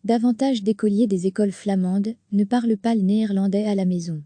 Davantage d'écoliers des écoles flamandes ne parlent pas le néerlandais à la maison.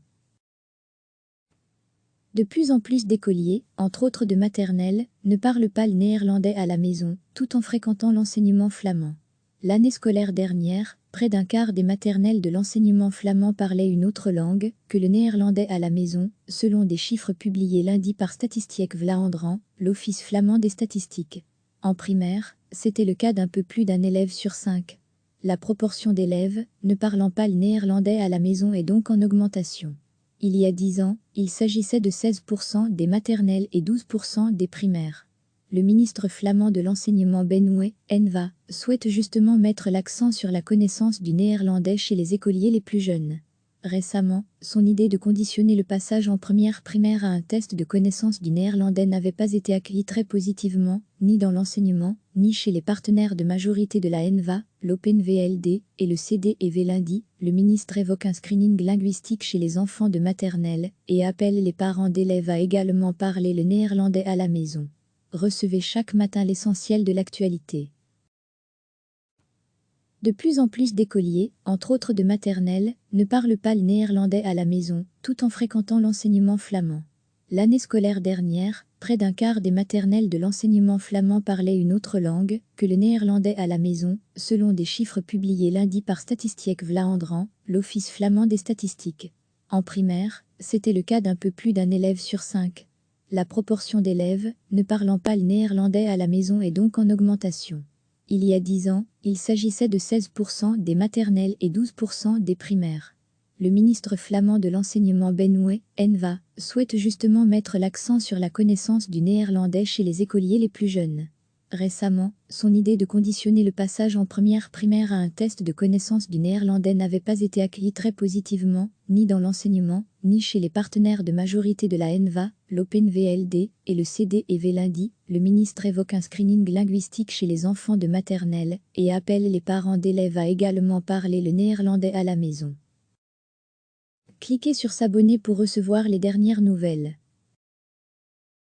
De plus en plus d'écoliers, entre autres de maternelle, ne parlent pas le néerlandais à la maison, tout en fréquentant l'enseignement flamand. L'année scolaire dernière, près d'un quart des maternelles de l'enseignement flamand parlaient une autre langue que le néerlandais à la maison, selon des chiffres publiés lundi par Statistiek Vlaanderen, l'Office flamand des statistiques. En primaire, c'était le cas d'un peu plus d'un élève sur 5. La proportion d'élèves ne parlant pas le néerlandais à la maison est donc en augmentation. Il y a 10 ans, il s'agissait de 16% des maternelles et 12% des primaires. Le ministre flamand de l'enseignement Benoué, Enva, souhaite justement mettre l'accent sur la connaissance du néerlandais chez les écoliers les plus jeunes. Récemment, son idée de conditionner le passage en première primaire à un test de connaissance du néerlandais n'avait pas été accueillie très positivement, ni dans l'enseignement, ni chez les partenaires de majorité de la ENVA, l'OpenVLD et le CDEV. Lundi, le ministre évoque un screening linguistique chez les enfants de maternelle et appelle les parents d'élèves à également parler le néerlandais à la maison. Recevez chaque matin l'essentiel de l'actualité. De plus en plus d'écoliers, entre autres de maternelle, ne parlent pas le néerlandais à la maison, tout en fréquentant l'enseignement flamand. L'année scolaire dernière, près d'un quart des maternelles de l'enseignement flamand parlaient une autre langue que le néerlandais à la maison, selon des chiffres publiés lundi par Statistiek Vlaanderen, l'Office flamand des statistiques. En primaire, c'était le cas d'un peu plus d'un élève sur 5. La proportion d'élèves ne parlant pas le néerlandais à la maison est donc en augmentation. Il y a 10 ans, il s'agissait de 16% des maternelles et 12% des primaires. Le ministre flamand de l'enseignement Benoué, Enva, souhaite justement mettre l'accent sur la connaissance du néerlandais chez les écoliers les plus jeunes. Récemment, son idée de conditionner le passage en première primaire à un test de connaissance du néerlandais n'avait pas été accueillie très positivement, ni dans l'enseignement, ni chez les partenaires de majorité de la ENVA, l'OpenVLD et le CDEV. Lundi, le ministre évoque un screening linguistique chez les enfants de maternelle et appelle les parents d'élèves à également parler le néerlandais à la maison. Cliquez sur s'abonner pour recevoir les dernières nouvelles.